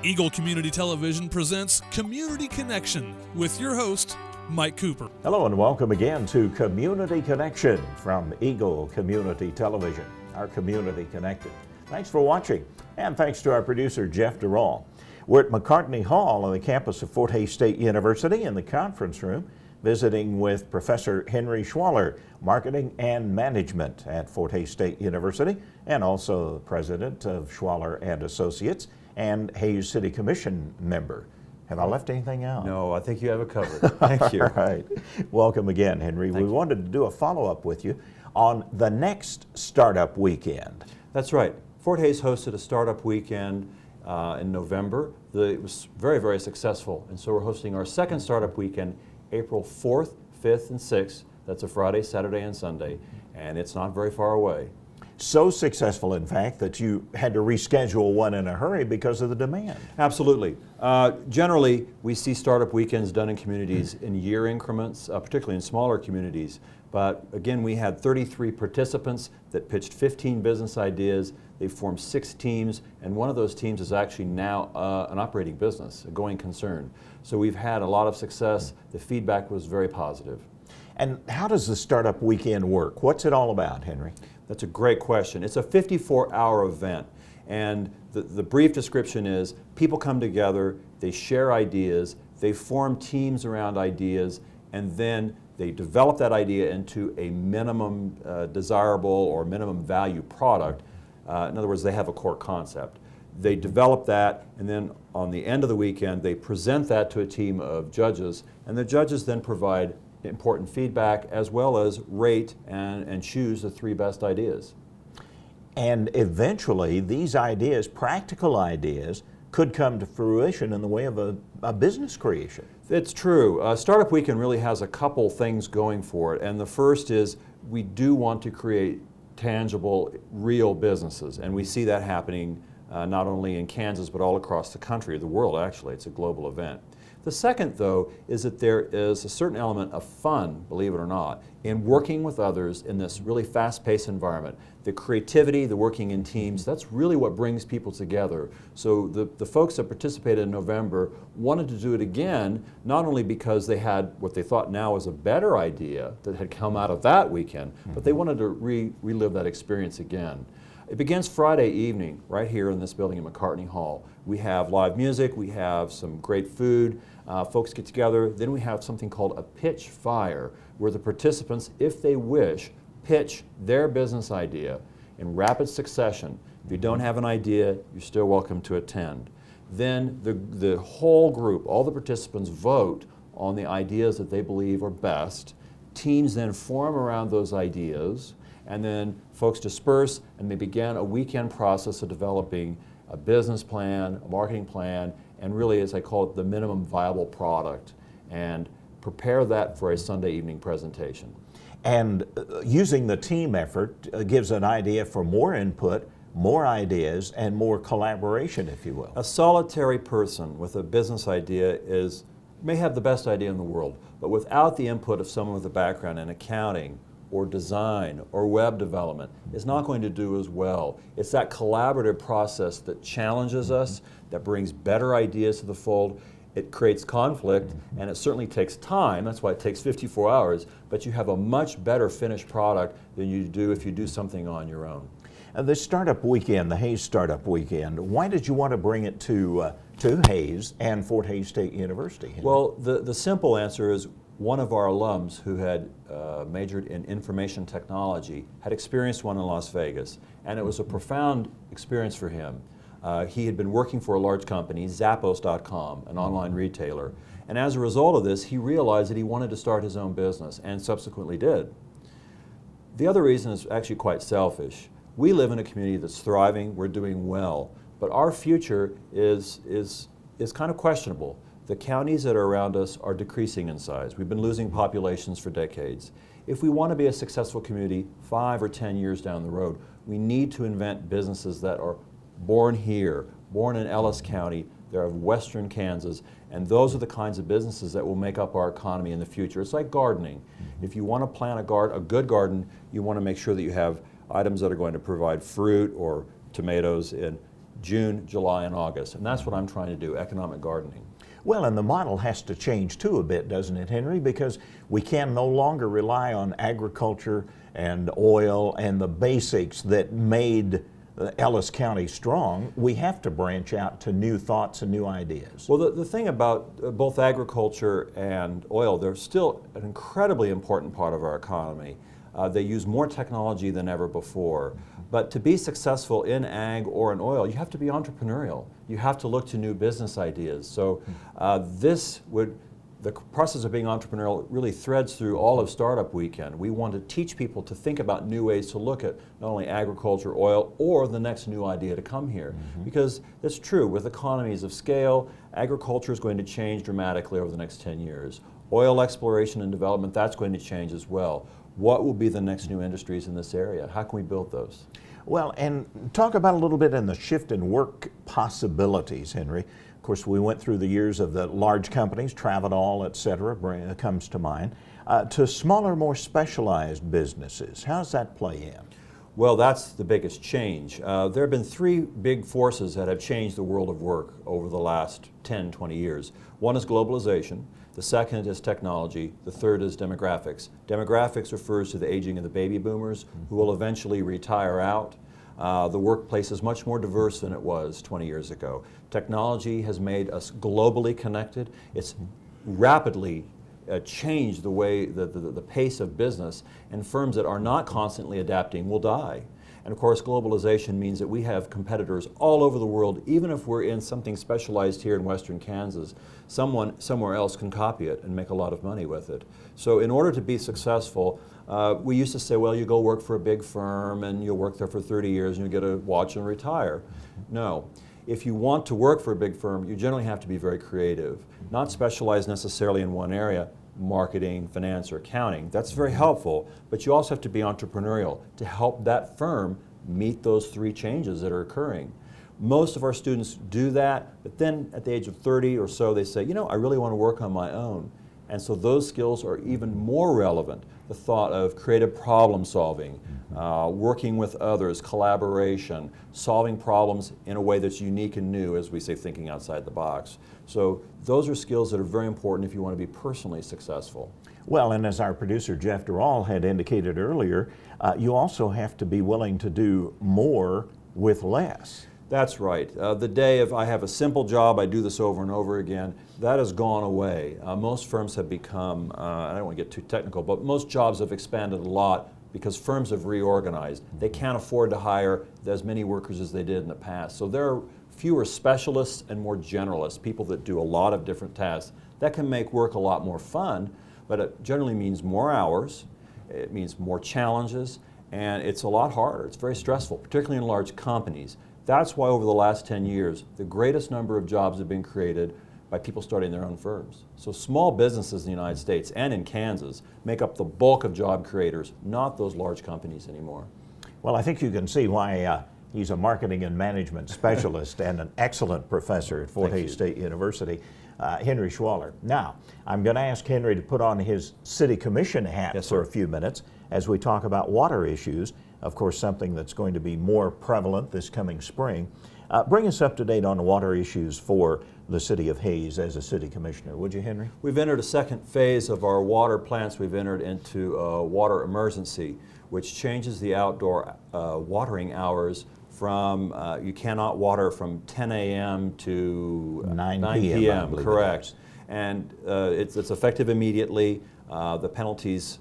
Eagle Community Television presents Community Connection with your host, Mike Cooper. Hello and welcome again to Community Connection from Eagle Community Television, our community connected. Thanks for watching, and thanks to our producer, Jeff Durall. We're at McCartney Hall on the campus of Fort Hays State University in the conference room, visiting with Professor Henry Schwaller, Marketing and Management at Fort Hays State University, and also the president of Schwaller and Associates, and Hays City Commission member. Have I left anything out? No, I think you have it covered. Thank you. All right. Welcome again, Henry. Thank we wanted to do a follow-up with you on the next Startup Weekend. That's right. Fort Hays hosted a Startup Weekend in November. It was very, very successful, and so we're hosting our second Startup Weekend April 4th, 5th, and 6th. That's a Friday, Saturday, and Sunday, and it's not very far away. So successful, in fact, that you had to reschedule one in a hurry because of the demand. Absolutely. Generally, we see startup weekends done in communities in year increments, particularly in smaller communities. But again, we had 33 participants that pitched 15 business ideas. They formed 6 teams, and one of those teams is actually now an operating business, a going concern. So we've had a lot of success. The feedback was very positive. And how does the Startup Weekend work? What's it all about, Henry? That's a great question. It's a 54-hour event, and the brief description is people come together, they share ideas, they form teams around ideas, and then they develop that idea into a minimum desirable or minimum value product. In other words, they have a core concept. They develop that, and then on the end of the weekend, they present that to a team of judges, and the judges then provide important feedback as well as rate and choose the 3 best ideas. And eventually, these ideas, practical ideas, could come to fruition in the way of a business creation. It's true. Startup Weekend really has a couple things going for it, and the first is we do want to create tangible, real businesses, and we see that happening not only in Kansas but all across the country, the world actually. It's a global event. The second, though, is that there is a certain element of fun, believe it or not, in working with others in this really fast-paced environment. The creativity, the working in teams, that's really what brings people together. So the folks that participated in November wanted to do it again, not only because they had what they thought now was a better idea that had come out of that weekend, but they wanted to relive that experience again. It begins Friday evening right here in this building at McCartney Hall. We have live music, we have some great food, folks get together, then we have something called a pitch fire, where the participants, if they wish, pitch their business idea in rapid succession. If you don't have an idea, you're still welcome to attend. Then the whole group, all the participants, vote on the ideas that they believe are best. Teams then form around those ideas, and then folks disperse and they begin a weekend process of developing a business plan, a marketing plan, and really, as I call it, the minimum viable product, and prepare that for a Sunday evening presentation. And using the team effort gives an idea for more input, more ideas, and more collaboration, if you will. A solitary person with a business idea may have the best idea in the world, but without the input of someone with a background in accounting or design or web development is not going to do as well. It's that collaborative process that challenges us, that brings better ideas to the fold. It creates conflict, and it certainly takes time. That's why it takes 54 hours, but you have a much better finished product than you do if you do something on your own. The Startup Weekend, the Hays Startup Weekend, why did you want to bring it to Hays and Fort Hays State University? Well, the simple answer is one of our alums who had majored in information technology had experienced one in Las Vegas, and it was a profound experience for him. He had been working for a large company, Zappos.com, an online retailer, and as a result of this, he realized that he wanted to start his own business, and subsequently did. The other reason is actually quite selfish. We live in a community that's thriving, we're doing well, but our future is kind of questionable. The counties that are around us are decreasing in size. We've been losing populations for decades. If we want to be a successful community 5 or 10 years down the road, we need to invent businesses that are born here, born in Ellis County, they're of western Kansas, and those are the kinds of businesses that will make up our economy in the future. It's like gardening. If you want to plant a good garden, you want to make sure that you have items that are going to provide fruit or tomatoes in June, July, and August. And that's what I'm trying to do, economic gardening. Well, and the model has to change too a bit, doesn't it, Henry? Because we can no longer rely on agriculture and oil and the basics that made Ellis County strong. We have to branch out to new thoughts and new ideas. Well, the thing about both agriculture and oil, they're still an incredibly important part of our economy. They use more technology than ever before. But to be successful in ag or in oil, you have to be entrepreneurial. You have to look to new business ideas. So the process of being entrepreneurial really threads through all of Startup Weekend. We want to teach people to think about new ways to look at not only agriculture, oil, or the next new idea to come here. Because it's true, with economies of scale, agriculture is going to change dramatically over the next 10 years. Oil exploration and development, that's going to change as well. What will be the next new industries in this area? How can we build those? Well, and talk about a little bit in the shift in work possibilities, Henry. Of course, we went through the years of the large companies, Travidol, et cetera, comes to mind, to smaller, more specialized businesses. How does that play in? Well, that's the biggest change. There have been three big forces that have changed the world of work over the last 10, 20 years. One is globalization. The second is technology. The third is demographics. Demographics refers to the aging of the baby boomers who will eventually retire out. The workplace is much more diverse than it was 20 years ago. Technology has made us globally connected. It's rapidly changed the way, the pace of business, and firms that are not constantly adapting will die. And of course, globalization means that we have competitors all over the world. Even if we're in something specialized here in western Kansas, someone somewhere else can copy it and make a lot of money with it. So in order to be successful, we used to say, well, you go work for a big firm and you'll work there for 30 years and you'll get a watch and retire. No. If you want to work for a big firm, you generally have to be very creative, not specialized necessarily in one area, marketing, finance, or accounting. That's very helpful, but you also have to be entrepreneurial to help that firm meet those three changes that are occurring. Most of our students do that, but then at the age of 30 or so, they say, you know, I really want to work on my own. And so those skills are even more relevant. The thought of creative problem solving, working with others, collaboration, solving problems in a way that's unique and new, as we say, thinking outside the box. So those are skills that are very important if you want to be personally successful. Well, and as our producer Jeff Durall had indicated earlier, you also have to be willing to do more with less. That's right. The day of I have a simple job, I do this over and over again, that has gone away. Most firms have become, I don't want to get too technical, but most jobs have expanded a lot because firms have reorganized. They can't afford to hire as many workers as they did in the past. So there are fewer specialists and more generalists, people that do a lot of different tasks. That can make work a lot more fun, but it generally means more hours, it means more challenges, and it's a lot harder. It's very stressful, particularly in large companies. That's why over the last 10 years, the greatest number of jobs have been created by people starting their own firms. So small businesses in the United States and in Kansas make up the bulk of job creators, not those large companies anymore. Well, I think you can see why he's a marketing and management specialist and an excellent professor at Fort Hays State University, Henry Schwaller. Now, I'm going to ask Henry to put on his city commission hat for a few minutes as we talk about water issues. Of course, something that's going to be more prevalent this coming spring. Bring us up to date on water issues for the city of Hays as a city commissioner, would you, Henry? We've entered a second phase of our water plants. We've entered into a water emergency, which changes the outdoor watering hours from, you cannot water from 10 a.m. to 9 p.m. Correct. And it's effective immediately. The penalties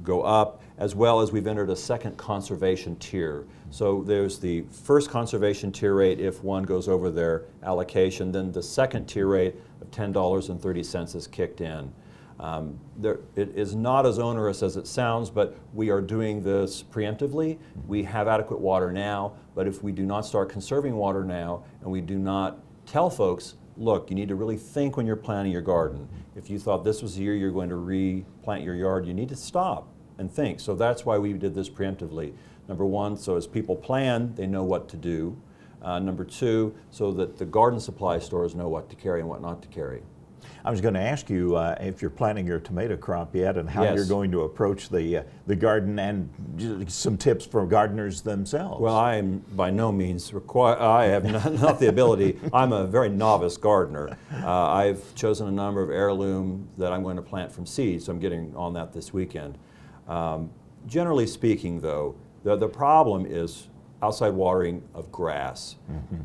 go up, as well as we've entered a second conservation tier. So there's the first conservation tier rate if one goes over their allocation, then the second tier rate of $10.30 is kicked in. It is not as onerous as it sounds, but we are doing this preemptively. We have adequate water now, but if we do not start conserving water now and we do not tell folks, look, you need to really think when you're planting your garden. If you thought this was the year you're going to replant your yard, you need to stop and think. So that's why we did this preemptively. Number one, so as people plan, they know what to do. Number two, so that the garden supply stores know what to carry and what not to carry. I was going to ask you if you're planting your tomato crop yet and how Yes. you're going to approach the garden, and some tips for gardeners themselves. Well, I am by no means I have not the ability. I'm a very novice gardener. I've chosen a number of heirloom that I'm going to plant from seed, so I'm getting on that this weekend. Generally speaking, though, the problem is outside watering of grass,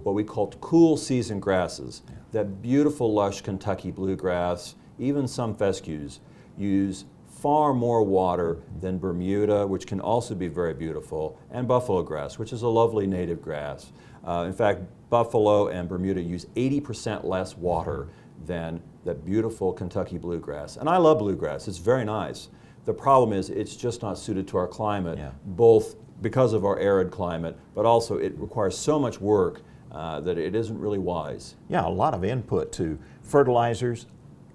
what we call cool season grasses. That beautiful lush Kentucky bluegrass, even some fescues, use far more water than Bermuda, which can also be very beautiful, and buffalo grass, which is a lovely native grass. In fact, buffalo and Bermuda use 80% less water than that beautiful Kentucky bluegrass. And I love bluegrass, it's very nice. The problem is it's just not suited to our climate, both because of our arid climate, but also it requires so much work that it isn't really wise. Yeah, a lot of input to fertilizers,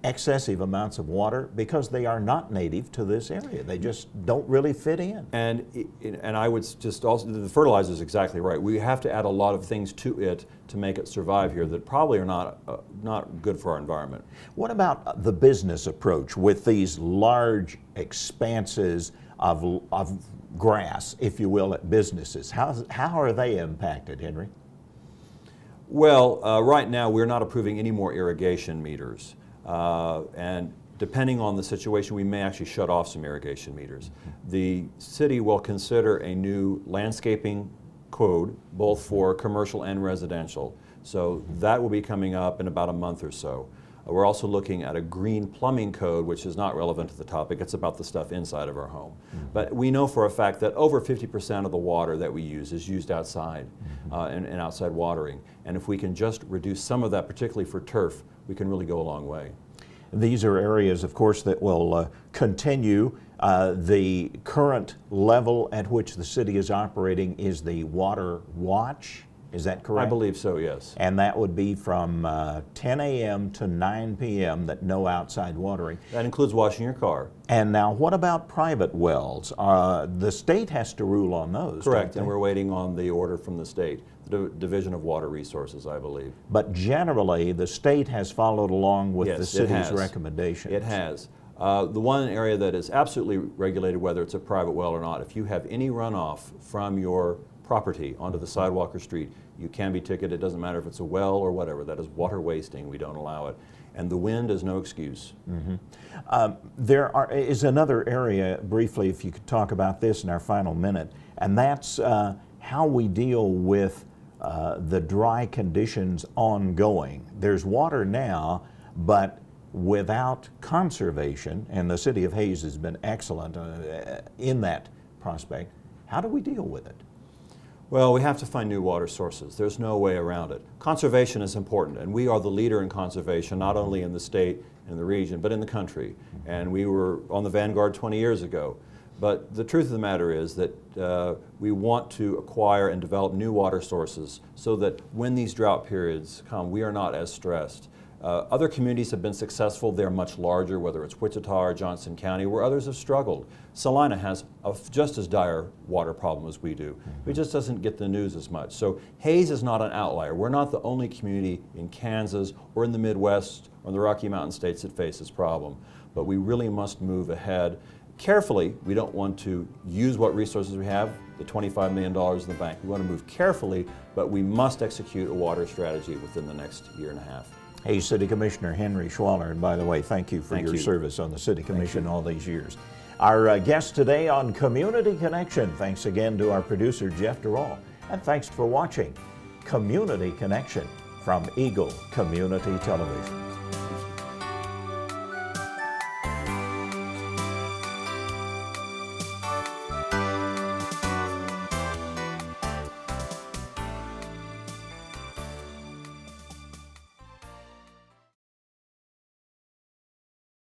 excessive amounts of water, because they are not native to this area. They just don't really fit in. And I would just also, the fertilizer is exactly right. We have to add a lot of things to it to make it survive here that probably are not good for our environment. What about the business approach with these large expanses of grass, if you will, at businesses? How are they impacted, Henry? Well, right now we're not approving any more irrigation meters. And depending on the situation, we may actually shut off some irrigation meters. The city will consider a new landscaping code, both for commercial and residential. So that will be coming up in about a month or so. We're also looking at a green plumbing code, which is not relevant to the topic. It's about the stuff inside of our home. But we know for a fact that over 50% of the water that we use is used outside and outside watering. And if we can just reduce some of that, particularly for turf, we can really go a long way. These are areas, of course, that will continue. The current level at which the city is operating is the Water Watch. Is that correct? I believe so, yes. And that would be from 10 a.m. to 9 p.m. that no outside watering. That includes washing your car. And now what about private wells? The state has to rule on those. Correct, and we're waiting on the order from the state, the Division of Water Resources, I believe. But generally, the state has followed along with the city's recommendations. It has. The one area that is absolutely regulated, whether it's a private well or not, if you have any runoff from your property onto the sidewalk or street, you can be ticketed. It doesn't matter if it's a well or whatever. That is water wasting. We don't allow it. And the wind is no excuse. There is another area, briefly, if you could talk about this in our final minute, and that's how we deal with the dry conditions ongoing. There's water now, but without conservation, and the city of Hays has been excellent in that prospect, how do we deal with it? Well, we have to find new water sources. There's no way around it. Conservation is important, and we are the leader in conservation, not only in the state and the region, but in the country. And we were on the vanguard 20 years ago. But the truth of the matter is that we want to acquire and develop new water sources so that when these drought periods come, we are not as stressed. Other communities have been successful. They're much larger, whether it's Wichita or Johnson County, where others have struggled. Salina has a just as dire water problem as we do. It just doesn't get the news as much. So Hays is not an outlier. We're not the only community in Kansas or in the Midwest or in the Rocky Mountain states that face this problem. But we really must move ahead carefully. We don't want to use what resources we have, the $25 million in the bank. We want to move carefully, but we must execute a water strategy within the next year and a half. Hey, City Commissioner Henry Schwaller, and by the way, thank you for your service on the City Commission all these years. Our guest today on Community Connection. Thanks again to our producer, Jeff Durall, and thanks for watching Community Connection from Eagle Community Television.